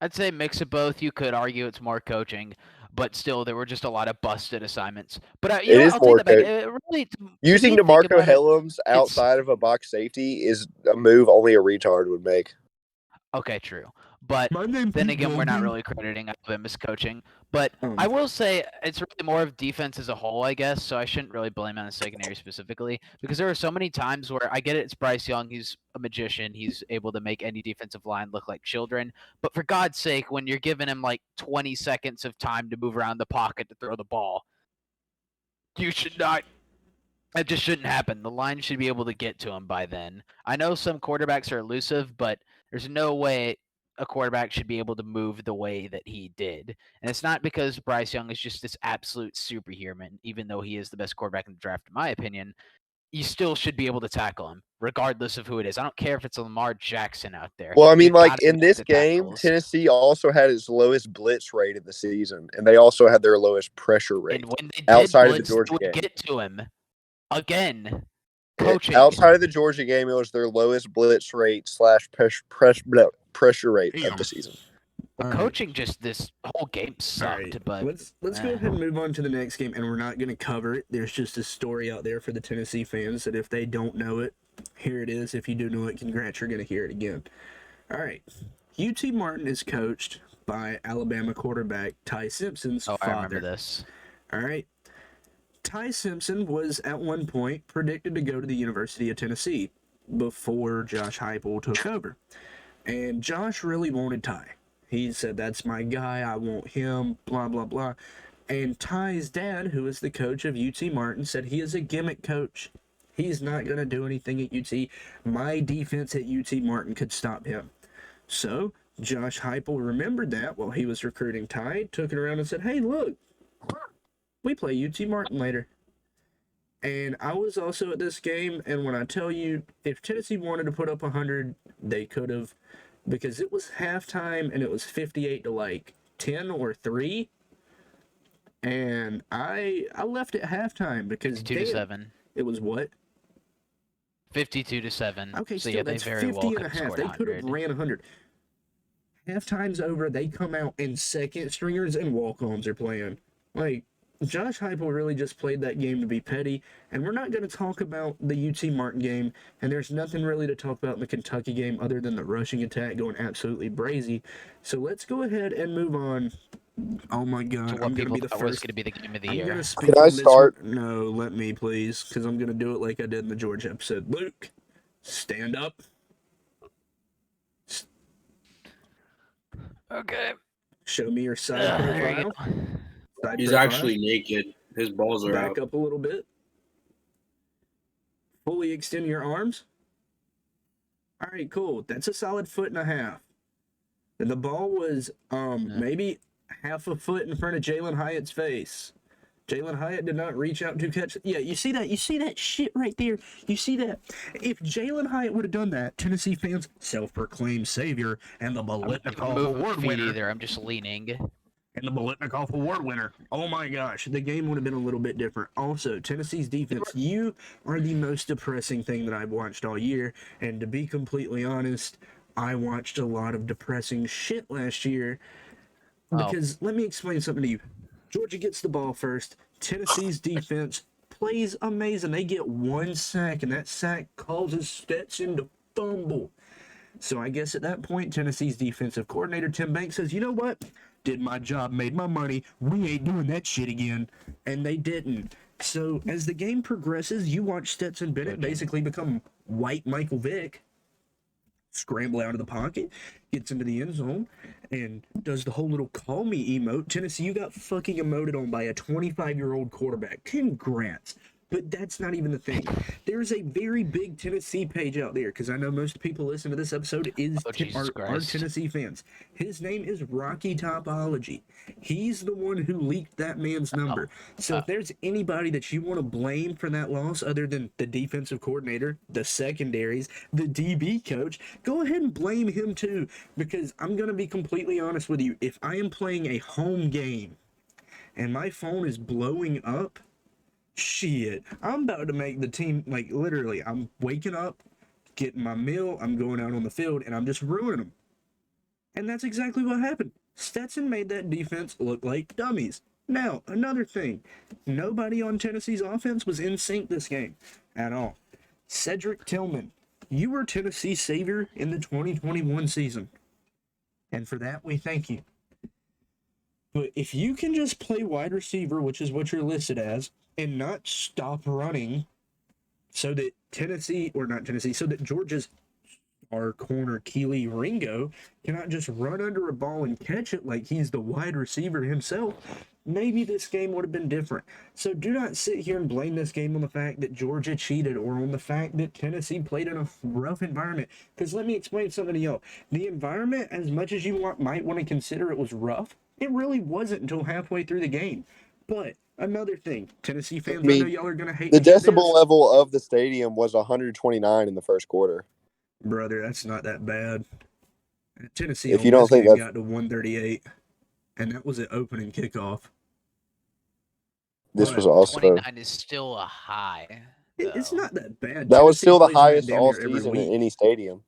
[SPEAKER 2] I'd say mix of both. You could argue it's more coaching, but still, there were just a lot of busted assignments. But I'll take that back. Really,
[SPEAKER 3] using DeMarco Hellams outside of a box safety is a move only a retard would make.
[SPEAKER 2] Okay, true. But then again, we're not really crediting Alabama's coaching. But I will say it's really more of defense as a whole, I guess. So I shouldn't really blame on the secondary specifically because there are so many times where I get it. It's Bryce Young. He's a magician. He's able to make any defensive line look like children. But for God's sake, when you're giving him 20 seconds of time to move around the pocket to throw the ball, you should not. That just shouldn't happen. The line should be able to get to him by then. I know some quarterbacks are elusive, but there's no way a quarterback should be able to move the way that he did. And it's not because Bryce Young is just this absolute superhuman, even though he is the best quarterback in the draft, in my opinion. You still should be able to tackle him, regardless of who it is. I don't care if it's a Lamar Jackson out there.
[SPEAKER 3] Well, I mean, in this game, Tennessee also had its lowest blitz rate of the season, and they also had their lowest pressure rate.
[SPEAKER 2] And when they did
[SPEAKER 3] outside
[SPEAKER 2] blitz,
[SPEAKER 3] of the Georgia game.
[SPEAKER 2] Get to him again. Coaching.
[SPEAKER 3] Outside of the Georgia game, it was their lowest blitz rate / pressure rate of the season.
[SPEAKER 2] Coaching just this whole game sucked. Right. But
[SPEAKER 1] let's go ahead and move on to the next game, and we're not going to cover it. There's just a story out there for the Tennessee fans that if they don't know it, here it is. If you do know it, congrats, you're going to hear it again. All right. UT Martin is coached by Alabama quarterback Ty Simpson's father.
[SPEAKER 2] I remember this.
[SPEAKER 1] All right. Ty Simpson was at one point predicted to go to the University of Tennessee before Josh Heupel took over. And Josh really wanted Ty. He said, "That's my guy. I want him, blah, blah, blah." And Ty's dad, who is the coach of UT Martin, said he is a gimmick coach. He's not going to do anything at UT. My defense at UT Martin could stop him. So Josh Heupel remembered that while he was recruiting Ty, took it around and said, "Hey, look, we play UT Martin later." And I was also at this game, and when I tell you, if Tennessee wanted to put up 100, they could have, because it was halftime and it was 58 to like 10 or 3. And I left at halftime because
[SPEAKER 2] 52-7.
[SPEAKER 1] It was what?
[SPEAKER 2] 52-7.
[SPEAKER 1] Okay,
[SPEAKER 2] so
[SPEAKER 1] still,
[SPEAKER 2] yeah,
[SPEAKER 1] that's
[SPEAKER 2] they very
[SPEAKER 1] 50
[SPEAKER 2] well
[SPEAKER 1] and
[SPEAKER 2] could
[SPEAKER 1] a
[SPEAKER 2] have
[SPEAKER 1] half.
[SPEAKER 2] scored
[SPEAKER 1] They could have
[SPEAKER 2] 100.
[SPEAKER 1] ran 100. Halftime's over. They come out and second stringers and walk-ons are playing. Like, Josh Heupel really just played that game to be petty, and we're not going to talk about the UT Martin game, and there's nothing really to talk about in the Kentucky game other than the rushing attack going absolutely brazy. So let's go ahead and move on. Oh my God,
[SPEAKER 2] So what
[SPEAKER 1] I'm going to
[SPEAKER 2] people
[SPEAKER 1] be the
[SPEAKER 2] thought was
[SPEAKER 1] first.
[SPEAKER 2] going to be the game of the
[SPEAKER 1] I'm
[SPEAKER 2] year.
[SPEAKER 1] going to speak
[SPEAKER 3] Can I
[SPEAKER 1] on this
[SPEAKER 3] start?
[SPEAKER 1] one. No, let me please, because I'm going to do it like I did in the Georgia episode. Luke, stand up.
[SPEAKER 2] Okay.
[SPEAKER 1] Show me your side
[SPEAKER 2] There you
[SPEAKER 1] profile.
[SPEAKER 2] go.
[SPEAKER 1] Side
[SPEAKER 4] He's
[SPEAKER 1] profile.
[SPEAKER 4] actually naked. His balls are
[SPEAKER 1] Back
[SPEAKER 4] out.
[SPEAKER 1] up a little bit. Fully extend your arms. All right, cool. That's a solid 1.5 feet. And the ball was maybe half a foot in front of Jalen Hyatt's face. Jalen Hyatt did not reach out to catch. Yeah, you see that? You see that shit right there? You see that? If Jalen Hyatt would have done that, Tennessee fans, self-proclaimed savior and the
[SPEAKER 2] I'm not
[SPEAKER 1] Bolitnikoff
[SPEAKER 2] moving
[SPEAKER 1] Award
[SPEAKER 2] feet
[SPEAKER 1] winner.
[SPEAKER 2] either. I'm just leaning.
[SPEAKER 1] And the Bolitnikoff Award winner. Oh my gosh, the game would have been a little bit different. Also, Tennessee's defense, you are the most depressing thing that I've watched all year. And to be completely honest, I watched a lot of depressing shit last year. Because let me explain something to you. Georgia gets the ball first. Tennessee's defense plays amazing. They get 1 sack, and that sack causes Stetson to fumble. So I guess at that point, Tennessee's defensive coordinator, Tim Banks, says, you know what? Did my job, made my money. We ain't doing that shit again. And they didn't. So as the game progresses, you watch Stetson Bennett basically become white Michael Vick, scramble out of the pocket, gets into the end zone, and does the whole little call me emote. Tennessee, you got fucking emoted on by a 25-year-old quarterback. Congrats. But that's not even the thing. There's a very big Tennessee page out there, because I know most people listen to this episode are Tennessee fans. His name is Rocky Topology. He's the one who leaked that man's number. So if there's anybody that you want to blame for that loss other than the defensive coordinator, the secondaries, the DB coach, go ahead and blame him too, because I'm going to be completely honest with you. If I am playing a home game and my phone is blowing up, shit, I'm about to make the team, like, literally, I'm waking up, getting my meal, I'm going out on the field, and I'm just ruining them. And that's exactly what happened. Stetson made that defense look like dummies. Now, another thing, nobody on Tennessee's offense was in sync this game at all. Cedric Tillman, you were Tennessee's savior in the 2021 season. And for that, we thank you. But if you can just play wide receiver, which is what you're listed as, and not stop running so that so that Georgia's our corner Keely Ringo cannot just run under a ball and catch it like he's the wide receiver himself, maybe this game would have been different. So do not sit here and blame this game on the fact that Georgia cheated or on the fact that Tennessee played in a rough environment. Because let me explain something to y'all. The environment, as much as you might want to consider it was rough, it really wasn't until halfway through the game. But another thing, Tennessee fans, I know y'all are going to hate
[SPEAKER 3] the
[SPEAKER 1] me for
[SPEAKER 3] decibel
[SPEAKER 1] this.
[SPEAKER 3] level of the stadium was 129 in the first quarter.
[SPEAKER 1] Brother, that's not that bad. Tennessee
[SPEAKER 3] If
[SPEAKER 1] on
[SPEAKER 3] you don't
[SPEAKER 1] this
[SPEAKER 3] think
[SPEAKER 1] game
[SPEAKER 3] that's
[SPEAKER 1] got to 138, and that was at opening kickoff.
[SPEAKER 3] this
[SPEAKER 1] But
[SPEAKER 3] was also
[SPEAKER 2] 29 is still a high.
[SPEAKER 1] it's
[SPEAKER 2] though.
[SPEAKER 1] not that bad.
[SPEAKER 3] that was
[SPEAKER 1] Tennessee
[SPEAKER 3] still the
[SPEAKER 1] plays in that
[SPEAKER 3] highest
[SPEAKER 1] damn
[SPEAKER 3] all
[SPEAKER 1] near every
[SPEAKER 3] season in
[SPEAKER 1] week.
[SPEAKER 3] any stadium.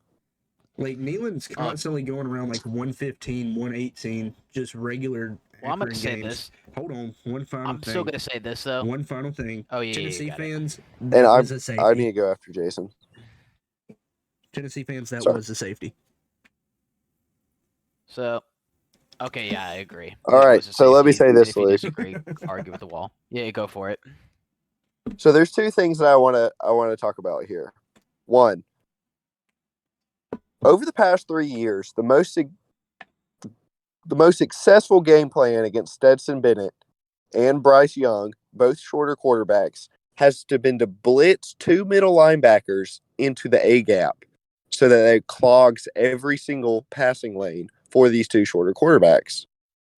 [SPEAKER 1] Like, Neyland's constantly going around like 115, 118, just regular.
[SPEAKER 2] Well, I'm going to
[SPEAKER 1] Akron
[SPEAKER 2] say
[SPEAKER 1] games.
[SPEAKER 2] this.
[SPEAKER 1] Hold on, one final
[SPEAKER 2] I'm
[SPEAKER 1] thing.
[SPEAKER 2] still going to say this, though.
[SPEAKER 1] One final thing.
[SPEAKER 2] Oh, yeah,
[SPEAKER 1] Tennessee
[SPEAKER 2] you got it.
[SPEAKER 1] fans,
[SPEAKER 3] And
[SPEAKER 1] that was a safety.
[SPEAKER 3] I need to go after Jason.
[SPEAKER 1] Tennessee fans, that
[SPEAKER 3] Sorry.
[SPEAKER 1] was a safety.
[SPEAKER 2] So, okay, yeah, I agree.
[SPEAKER 3] All
[SPEAKER 2] It
[SPEAKER 3] right,
[SPEAKER 2] was a
[SPEAKER 3] so let me
[SPEAKER 2] safety.
[SPEAKER 3] say this,
[SPEAKER 2] If you
[SPEAKER 3] Luke.
[SPEAKER 2] disagree, argue with the wall. Yeah, go for it.
[SPEAKER 3] So there's two things that I want to talk about here. One, over the past 3 years, the most successful game plan against Stetson Bennett and Bryce Young, both shorter quarterbacks, has been to blitz two middle linebackers into the A gap so that it clogs every single passing lane for these two shorter quarterbacks.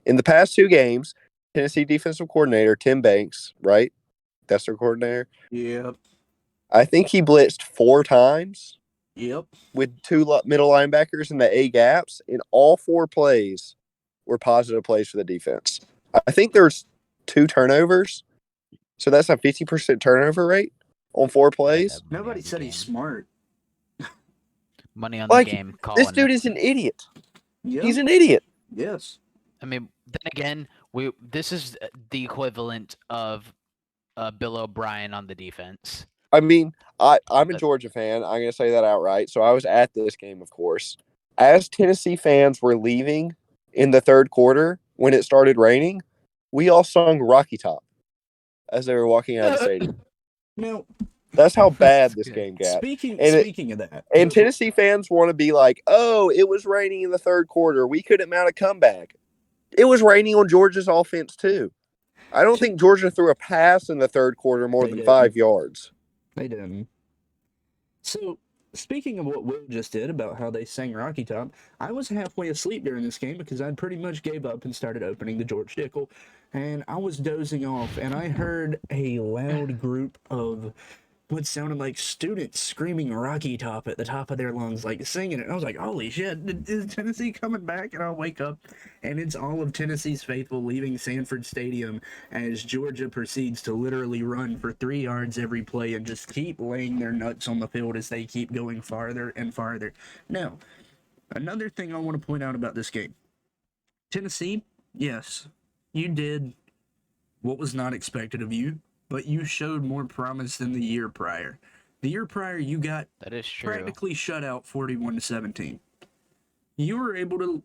[SPEAKER 3] In the past two games, Tennessee defensive coordinator Tim Banks, right, That's their coordinator.
[SPEAKER 1] Yep.
[SPEAKER 3] I think he blitzed 4 times.
[SPEAKER 1] Yep.
[SPEAKER 3] With 2 middle linebackers in the A gaps, and all 4 plays were positive plays for the defense. I think there's 2 turnovers, so that's a 50% turnover rate on 4 plays.
[SPEAKER 1] Nobody said he's smart.
[SPEAKER 2] Money on the game.
[SPEAKER 3] This dude is an idiot.
[SPEAKER 1] Yep.
[SPEAKER 3] He's an idiot.
[SPEAKER 1] Yes.
[SPEAKER 2] I mean, then again, this is the equivalent of Bill O'Brien on the defense.
[SPEAKER 3] I mean, I'm a Georgia fan. I'm going to say that outright. So I was at this game, of course. As Tennessee fans were leaving in the third quarter when it started raining, we all sung Rocky Top as they were walking out of the stadium.
[SPEAKER 1] Now,
[SPEAKER 3] that's how bad this game got.
[SPEAKER 1] Speaking of that.
[SPEAKER 3] And Tennessee fans want to be like, oh, it was raining in the third quarter. We couldn't mount a comeback. It was raining on Georgia's offense, too. I don't think Georgia threw a pass in the third quarter more than 5 yards.
[SPEAKER 1] They didn't. So, speaking of what Will just did about how they sang Rocky Top, I was halfway asleep during this game because I'd pretty much gave up and started opening the George Dickel, and I was dozing off, and I heard a loud group of what sounded like students screaming Rocky Top at the top of their lungs, like singing it. And I was like, holy shit, is Tennessee coming back? And I'll wake up, and it's all of Tennessee's faithful leaving Sanford Stadium as Georgia proceeds to literally run for 3 yards every play and just keep laying their nuts on the field as they keep going farther and farther. Now, another thing I want to point out about this game. Tennessee, yes, you did what was not expected of you, but you showed more promise than the year prior. The year prior, you got
[SPEAKER 2] that is true.
[SPEAKER 1] Practically shut out 41-17. You were able to...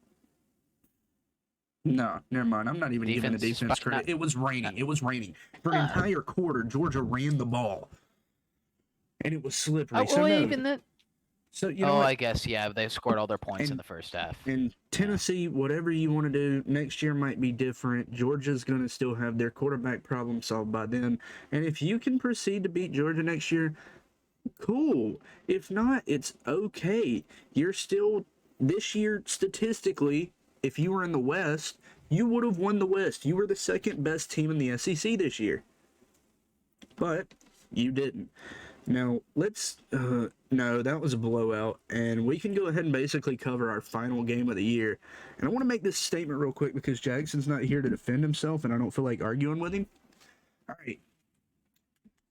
[SPEAKER 1] No, never mind. I'm not even giving the defense credit. It was raining. It was raining. For an entire quarter, Georgia ran the ball. And it was slippery. So, you know what?
[SPEAKER 2] I guess, yeah, they scored all their points in the first half.
[SPEAKER 1] And Tennessee, whatever you want to do, next year might be different. Georgia's going to still have their quarterback problem solved by then. And if you can proceed to beat Georgia next year, cool. If not, it's okay. You're still, this year, statistically, if you were in the West, you would have won the West. You were the second best team in the SEC this year. But you didn't. Now, let's, no, that was a blowout, and we can go ahead and basically cover our final game of the year. And I want to make this statement real quick because Jackson's not here to defend himself, and I don't feel like arguing with him. All right.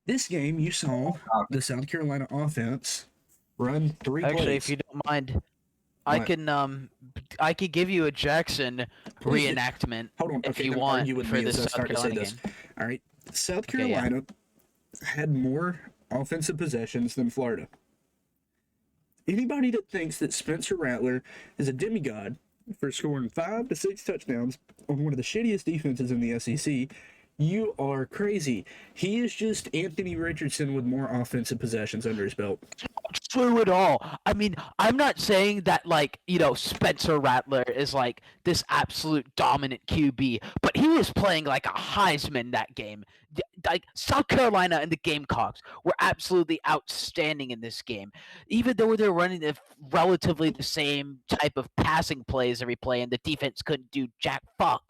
[SPEAKER 1] This game, you saw the South Carolina offense run 3 plays.
[SPEAKER 2] Actually, if you don't mind, I could give you a Jackson reenactment if you want for this South Carolina game.
[SPEAKER 1] All right. South Carolina had more offensive possessions than Florida. Anybody that thinks that Spencer Rattler is a demigod for scoring 5 to 6 touchdowns on one of the shittiest defenses in the SEC, you are crazy. He is just Anthony Richardson with more offensive possessions under his belt.
[SPEAKER 2] Not true at all. I mean, I'm not saying that, like, you know, Spencer Rattler is like this absolute dominant QB, but he was playing like a Heisman that game. Like, South Carolina and the Gamecocks were absolutely outstanding in this game. Even though they're running relatively the same type of passing plays every play and the defense couldn't do jack fuck,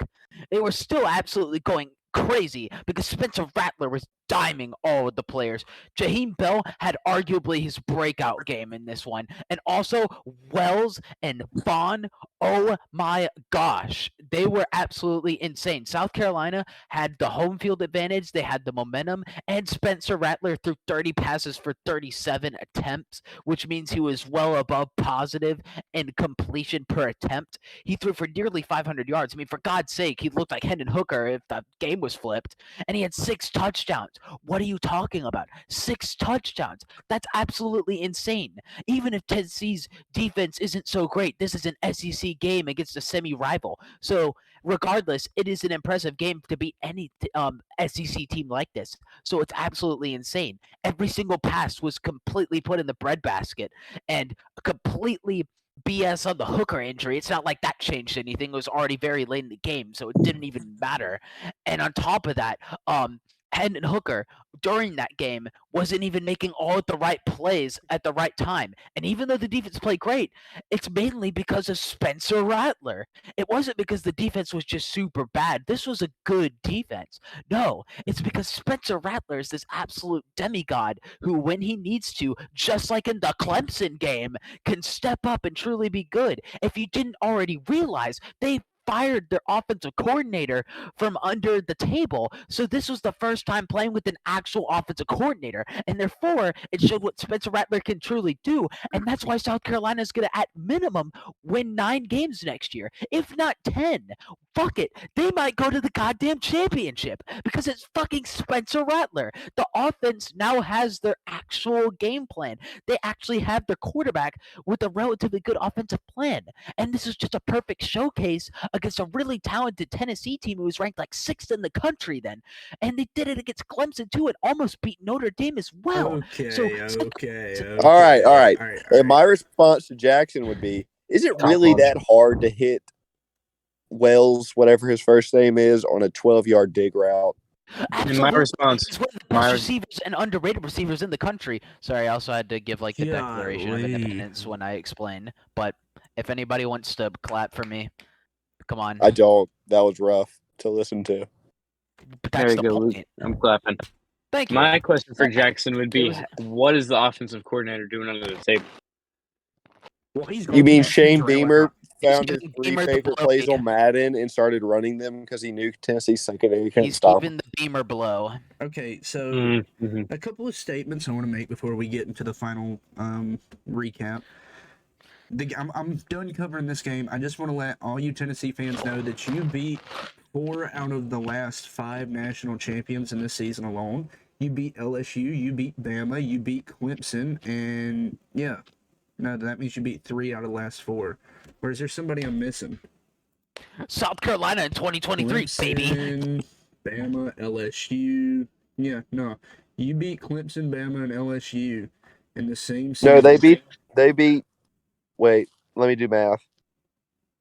[SPEAKER 2] they were still absolutely going crazy because Spencer Rattler was diming all of the players. Jaheim Bell had arguably his breakout game in this one. And also Wells and Vaughn, oh my gosh, they were absolutely insane. South Carolina had the home field advantage, they had the momentum, and Spencer Rattler threw 30 passes for 37 attempts, which means he was well above positive in completion per attempt. He threw for nearly 500 yards. I mean, for God's sake, he looked like Hendon Hooker if the game was flipped, and he had 6 touchdowns. What are you talking about? 6 touchdowns. That's absolutely insane. Even if Tennessee's defense isn't so great, this is an SEC game against a semi-rival. So regardless, it is an impressive game to beat any SEC team like this. So it's absolutely insane. Every single pass was completely put in the breadbasket and completely BS on the Hooker injury. It's not like that changed anything. It was already very late in the game, so it didn't even matter. And on top of that, Hendon Hooker during that game wasn't even making all of the right plays at the right time. And even though the defense played great, it's mainly because of Spencer Rattler. It wasn't because the defense was just super bad. This was a good defense. No, it's because Spencer Rattler is this absolute demigod who, when he needs to, just like in the Clemson game, can step up and truly be good. If you didn't already realize, they fired their offensive coordinator from under the table. So this was the first time playing with an actual offensive coordinator. And therefore, it showed what Spencer Rattler can truly do. And that's why South Carolina is going to, at minimum, win 9 games next year, if not 10. Fuck it. They might go to the goddamn championship because it's fucking Spencer Rattler. The offense now has their actual game plan. They actually have their quarterback with a relatively good offensive plan. And this is just a perfect showcase against a really talented Tennessee team who was ranked like 6th in the country then. And they did it against Clemson too and almost beat Notre Dame as well.
[SPEAKER 1] Okay.
[SPEAKER 3] All right.
[SPEAKER 1] All
[SPEAKER 3] And my response to Jackson would be, is it really that hard to hit Wells, whatever his first name is, on a 12-yard dig route?
[SPEAKER 2] Absolutely.
[SPEAKER 5] In my response,
[SPEAKER 2] he's one of the best receivers and underrated receivers in the country. Sorry, I also had to give like the Declaration of Independence when I explained. But if anybody wants to clap for me, come on.
[SPEAKER 3] I don't. That was rough to listen to.
[SPEAKER 2] But
[SPEAKER 5] there
[SPEAKER 2] that's
[SPEAKER 5] you
[SPEAKER 2] the
[SPEAKER 5] go, Luke.
[SPEAKER 2] point.
[SPEAKER 5] I'm clapping.
[SPEAKER 2] Thank you.
[SPEAKER 5] My question for Jackson would be, what is the offensive coordinator doing under the table?
[SPEAKER 1] Well, he's
[SPEAKER 3] You mean
[SPEAKER 1] going
[SPEAKER 3] Shane
[SPEAKER 1] to
[SPEAKER 3] Beamer
[SPEAKER 2] He's
[SPEAKER 3] found his
[SPEAKER 2] giving
[SPEAKER 3] 3
[SPEAKER 2] Beamer the
[SPEAKER 3] favorite
[SPEAKER 2] blow.
[SPEAKER 3] plays on Madden and started running them because he knew Tennessee's secondary couldn't
[SPEAKER 2] He's
[SPEAKER 3] stop him?
[SPEAKER 2] giving the Beamer blow.
[SPEAKER 1] Okay, so
[SPEAKER 5] Mm-hmm.
[SPEAKER 1] a couple of statements I want to make before we get into the final recap. I'm done covering this game. I just want to let all you Tennessee fans know that you beat 4 out of the last 5 national champions in this season alone. You beat LSU, you beat Bama, you beat Clemson, and yeah. No, that means you beat 3 out of the last 4. Or is there somebody I'm missing?
[SPEAKER 2] South Carolina in 2023, baby.
[SPEAKER 1] Clemson, Bama, LSU. Yeah, no. You beat Clemson, Bama, and LSU in the same season.
[SPEAKER 3] No, they beat. Wait, let me do math.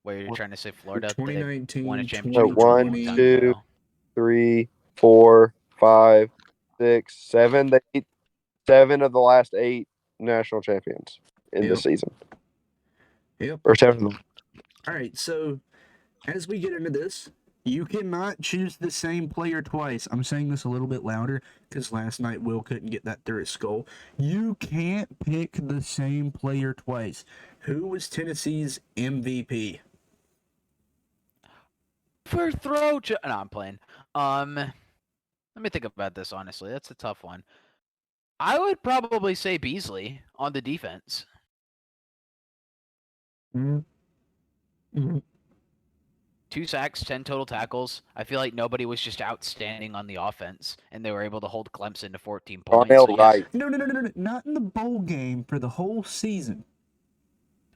[SPEAKER 2] Wait, you're trying to say Florida?
[SPEAKER 1] 2019,
[SPEAKER 2] won a
[SPEAKER 3] So
[SPEAKER 2] championship
[SPEAKER 3] 1,
[SPEAKER 2] time
[SPEAKER 3] 2,
[SPEAKER 2] ago.
[SPEAKER 3] 3, 4, 5, 6, 7. They beat 7 of the last 8 national champions in this season.
[SPEAKER 1] Yep.
[SPEAKER 3] Or 7 of them.
[SPEAKER 1] All right, so as we get into this, you cannot choose the same player twice. I'm saying this a little bit louder because last night Will couldn't get that through his skull. You can't pick the same player twice. Who was Tennessee's MVP?
[SPEAKER 2] No, I'm playing. Let me think about this honestly. That's a tough one. I would probably say Beasley on the defense.
[SPEAKER 1] Mm-hmm.
[SPEAKER 2] 2 sacks, 10 total tackles. I feel like nobody was just outstanding on the offense, and they were able to hold Clemson to 14 points.
[SPEAKER 3] Darnell
[SPEAKER 2] So, yes.
[SPEAKER 3] Wright.
[SPEAKER 1] No, not in the bowl game, for the whole season.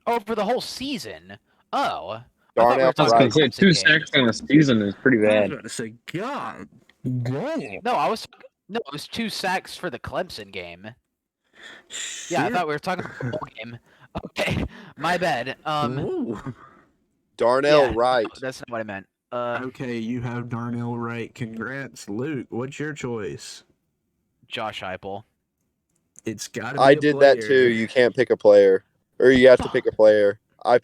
[SPEAKER 2] Oh, for the whole season? Oh.
[SPEAKER 3] Darnell
[SPEAKER 5] I was going to say, 2
[SPEAKER 2] game.
[SPEAKER 5] sacks in a season is pretty
[SPEAKER 1] I was
[SPEAKER 5] bad.
[SPEAKER 1] about to say, God dang.
[SPEAKER 2] No, it was 2 sacks for the Clemson game. Yeah, I thought we were talking about the bowl game. Okay, my bad.
[SPEAKER 3] Darnell Wright.
[SPEAKER 2] No, that's not what I meant.
[SPEAKER 1] Okay, you have Darnell Wright. Congrats, Luke. What's your choice?
[SPEAKER 2] Josh Heupel.
[SPEAKER 1] It's got to be
[SPEAKER 3] I
[SPEAKER 1] a
[SPEAKER 3] did
[SPEAKER 1] player.
[SPEAKER 3] that too. You can't pick a player, or you have to pick a player. I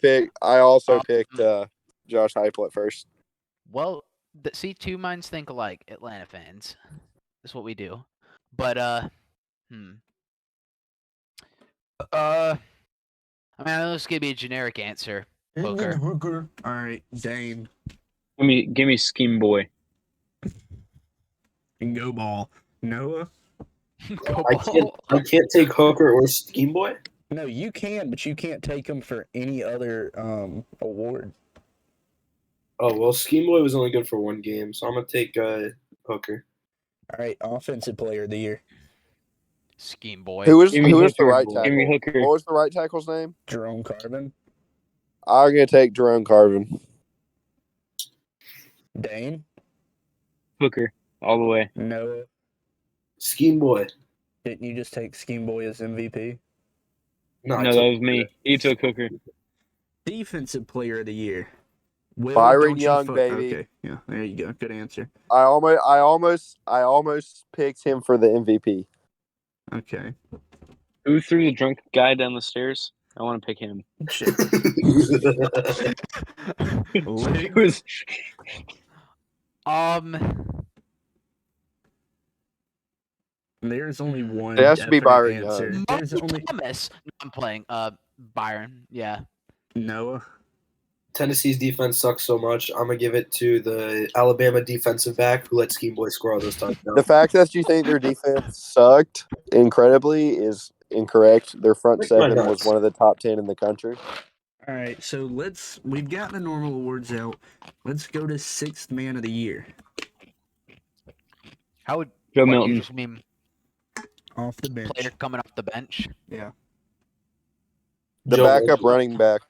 [SPEAKER 3] also picked Josh Heupel at first.
[SPEAKER 2] Well, see, 2 minds think alike, Atlanta fans. That's what we do. But I mean, this could be a generic answer. Hooker.
[SPEAKER 1] All right, Dane.
[SPEAKER 5] Give me Scheme Boy.
[SPEAKER 1] And go ball. Noah?
[SPEAKER 4] I can't take Hooker or Scheme Boy.
[SPEAKER 1] No, you can, but you can't take him for any other award.
[SPEAKER 4] Oh, well, Scheme Boy was only good for 1 game, so I'm going to take Hooker.
[SPEAKER 1] All right, offensive player of the year.
[SPEAKER 2] Scheme Boy.
[SPEAKER 3] Who was the
[SPEAKER 5] Hooker.
[SPEAKER 3] right
[SPEAKER 5] Give me
[SPEAKER 3] tackle?
[SPEAKER 5] Hooker.
[SPEAKER 3] What was the right tackle's name?
[SPEAKER 1] Jerome Carvin.
[SPEAKER 3] I'm gonna take Jerome Carvin.
[SPEAKER 1] Dane?
[SPEAKER 5] Hooker, all the way.
[SPEAKER 1] Noah?
[SPEAKER 4] Scheme Boy.
[SPEAKER 1] Didn't you just take Scheme Boy as MVP?
[SPEAKER 5] No, that was me. He took Hooker.
[SPEAKER 1] Defensive player of the year. Will,
[SPEAKER 3] Byron
[SPEAKER 1] don't you
[SPEAKER 3] Young,
[SPEAKER 1] fuck-
[SPEAKER 3] baby.
[SPEAKER 1] Okay, yeah, there you go. Good answer.
[SPEAKER 3] I almost picked him for the MVP.
[SPEAKER 1] Okay.
[SPEAKER 5] Who threw the drunk guy down the stairs? I want to pick him.
[SPEAKER 1] Shit.
[SPEAKER 5] It
[SPEAKER 1] Lig?
[SPEAKER 5] was
[SPEAKER 1] There's only one
[SPEAKER 3] It has to be
[SPEAKER 1] definite
[SPEAKER 3] Byron
[SPEAKER 1] answer.
[SPEAKER 3] Young.
[SPEAKER 1] There's
[SPEAKER 2] Mo
[SPEAKER 1] only
[SPEAKER 2] Thomas. No, I'm playing. Byron. Yeah.
[SPEAKER 1] Noah.
[SPEAKER 4] Tennessee's defense sucks so much. I'm gonna give it to the Alabama defensive back who let Scheme Boy score all those touchdowns.
[SPEAKER 3] The fact that you think their defense sucked incredibly is incorrect. Their front
[SPEAKER 4] Lick my
[SPEAKER 3] seven was
[SPEAKER 4] nuts.
[SPEAKER 3] one of the top 10 in the country.
[SPEAKER 1] All right, so we've got the normal awards out. Let's go to sixth man of the year.
[SPEAKER 2] How would
[SPEAKER 5] Joe
[SPEAKER 2] what, you
[SPEAKER 5] Milton.
[SPEAKER 2] just mean
[SPEAKER 1] Off the bench.
[SPEAKER 2] player coming off the bench?
[SPEAKER 1] Yeah.
[SPEAKER 3] The
[SPEAKER 4] Joe
[SPEAKER 3] backup
[SPEAKER 4] Milton.
[SPEAKER 3] running back.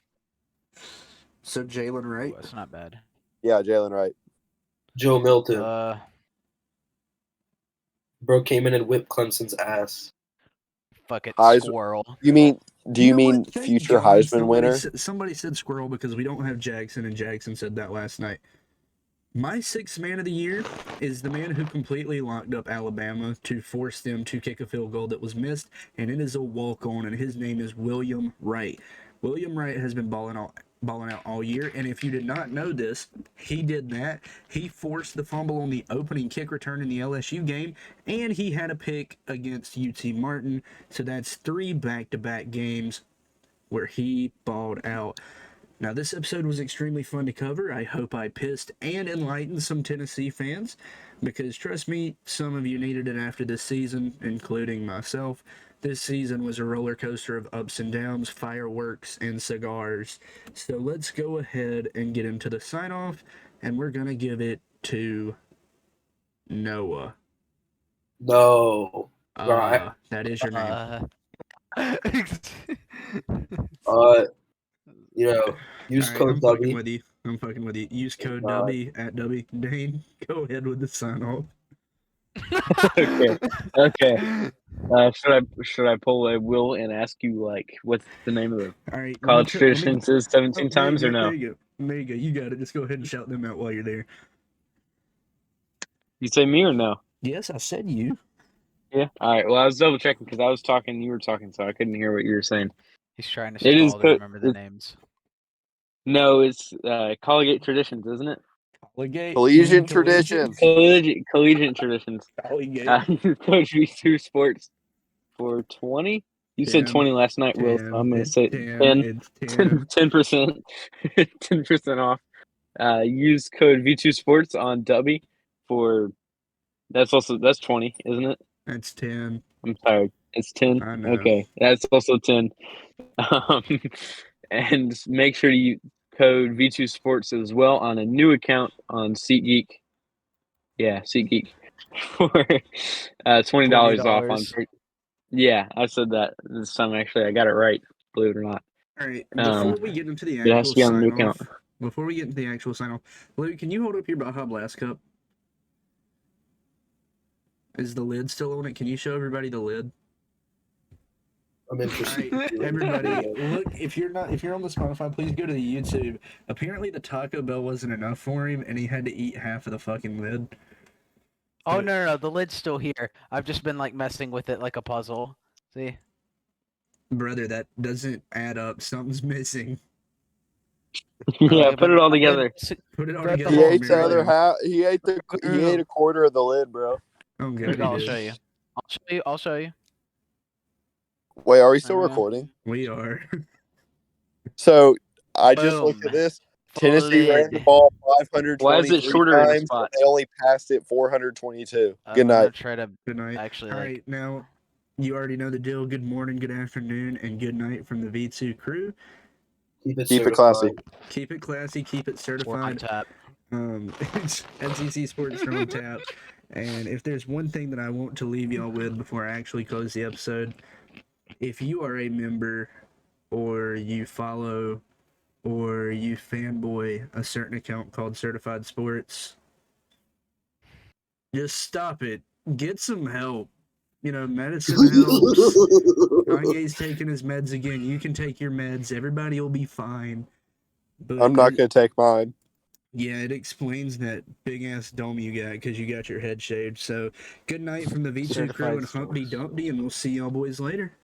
[SPEAKER 1] So Jalen
[SPEAKER 2] Ooh,
[SPEAKER 1] Wright.
[SPEAKER 2] that's not bad.
[SPEAKER 3] Yeah, Jalen Wright.
[SPEAKER 4] Joe Milton. Bro came in and whipped Clemson's ass.
[SPEAKER 2] Fuck it,
[SPEAKER 3] Heisman-
[SPEAKER 2] squirrel.
[SPEAKER 3] Do you
[SPEAKER 1] know
[SPEAKER 3] mean
[SPEAKER 1] what? Thank
[SPEAKER 3] future
[SPEAKER 1] God
[SPEAKER 3] Heisman winner?
[SPEAKER 1] Somebody said squirrel because we don't have Jackson, and Jackson said that last night. My sixth man of the year is the man who completely locked up Alabama to force them to kick a field goal that was missed, and it is a walk-on, and his name is William Wright. William Wright has been balling out all year, and if you did not know this, he did that. He forced the fumble on the opening kick return in the LSU game, and he had a pick against UT Martin, so that's 3 back-to-back games where he balled out. Now, this episode was extremely fun to cover. I hope I pissed and enlightened some Tennessee fans, because trust me, some of you needed it after this season, including myself. This season was a roller coaster of ups and downs, fireworks, and cigars. So let's go ahead and get into the sign-off, and we're going to give it to Noah.
[SPEAKER 4] No. Right.
[SPEAKER 1] That is your name.
[SPEAKER 4] Use
[SPEAKER 1] All right,
[SPEAKER 4] code
[SPEAKER 1] I'm fucking
[SPEAKER 4] W.
[SPEAKER 1] with you. Use code
[SPEAKER 4] God.
[SPEAKER 1] W at W. Dane, go ahead with the sign-off.
[SPEAKER 5] Okay. Should I pull a Will and ask you what's the name of the
[SPEAKER 1] All right,
[SPEAKER 5] college traditions is 17 times or no?
[SPEAKER 1] There you go. There you go. You got it. Just go ahead and shout them out while you're there.
[SPEAKER 5] You say me or no?
[SPEAKER 1] Yes, I said you.
[SPEAKER 5] Yeah. All right. Well, I was double checking because I was talking, you were talking, so I couldn't hear what you were saying.
[SPEAKER 2] He's trying to
[SPEAKER 5] It is
[SPEAKER 2] stall to remember the names.
[SPEAKER 5] No, it's collegiate traditions, isn't it?
[SPEAKER 3] Collegiate traditions.
[SPEAKER 5] Collegiate traditions.
[SPEAKER 1] Collegiate.
[SPEAKER 5] Coach V2 Sports for 20. You said
[SPEAKER 1] 10,
[SPEAKER 5] 20 last night, Will. So I'm going to say 10.
[SPEAKER 1] It's 10.
[SPEAKER 5] 10%. 10% off. Use code V2 Sports on W for that's 20, isn't it?
[SPEAKER 1] That's 10.
[SPEAKER 5] I'm tired. It's 10.
[SPEAKER 1] I know.
[SPEAKER 5] Okay, that's also 10. And make sure to use code V2 Sports as well on a new account on SeatGeek. Yeah, SeatGeek for $20 off on. Yeah, I said that this time. Actually, I got it right. Believe it or not.
[SPEAKER 1] All right. Before we get into the
[SPEAKER 5] it has to be
[SPEAKER 1] actual
[SPEAKER 5] on the new
[SPEAKER 1] sign-off,
[SPEAKER 5] account.
[SPEAKER 1] before we get into the actual sign-off, Luke, can you hold up your Baja Blast cup? Is the lid still on it? Can you show everybody the lid?
[SPEAKER 4] I'm interested.
[SPEAKER 1] All right, everybody, look, if you're on the Spotify, please go to the YouTube. Apparently the Taco Bell wasn't enough for him, and he had to eat half of the fucking lid.
[SPEAKER 2] Oh no, the lid's still here. I've just been messing with it like a puzzle. See?
[SPEAKER 1] Brother, that doesn't add up. Something's missing.
[SPEAKER 5] Yeah, put it all together.
[SPEAKER 1] Put it all
[SPEAKER 2] Grab the
[SPEAKER 1] together.
[SPEAKER 3] He
[SPEAKER 2] whole
[SPEAKER 3] ate the other
[SPEAKER 1] Mary.
[SPEAKER 3] half. He ate a quarter of the lid, bro.
[SPEAKER 1] Oh, God,
[SPEAKER 2] I'll
[SPEAKER 1] he
[SPEAKER 2] show
[SPEAKER 1] did.
[SPEAKER 2] you. I'll show you.
[SPEAKER 3] Wait, are we still recording?
[SPEAKER 1] We are.
[SPEAKER 3] So I just looked
[SPEAKER 2] Boom.
[SPEAKER 3] at this. Tennessee ran the
[SPEAKER 2] Lid.
[SPEAKER 3] ball 523
[SPEAKER 5] Why is it shorter in the
[SPEAKER 3] times, but
[SPEAKER 5] spots?
[SPEAKER 3] they only passed it 422.
[SPEAKER 2] I'm
[SPEAKER 3] Good
[SPEAKER 2] gonna
[SPEAKER 3] night.
[SPEAKER 2] try to
[SPEAKER 1] Good night.
[SPEAKER 2] actually
[SPEAKER 1] All right, now you already know the deal. Good morning, good afternoon, and good night from the V2 crew.
[SPEAKER 4] Keep it
[SPEAKER 3] Keep it classy.
[SPEAKER 1] Keep it classy. Keep it
[SPEAKER 2] we're on
[SPEAKER 1] certified.
[SPEAKER 2] tap.
[SPEAKER 1] It's SEC Sports are on tap. And if there's one thing that I want to leave y'all with before I actually close the episode, if you are a member or you follow or you fanboy a certain account called Certified Sports, just stop it. Get some help. Medicine helps. Kanye's taking his meds again. You can take your meds. Everybody will be fine. But
[SPEAKER 3] I'm not going to take mine.
[SPEAKER 1] Yeah, it explains that big ass dome you got because you got your head shaved. So, good night from the V2 crew
[SPEAKER 6] Certified
[SPEAKER 1] and Humpty
[SPEAKER 6] source.
[SPEAKER 1] Dumpty, and we'll see y'all boys later.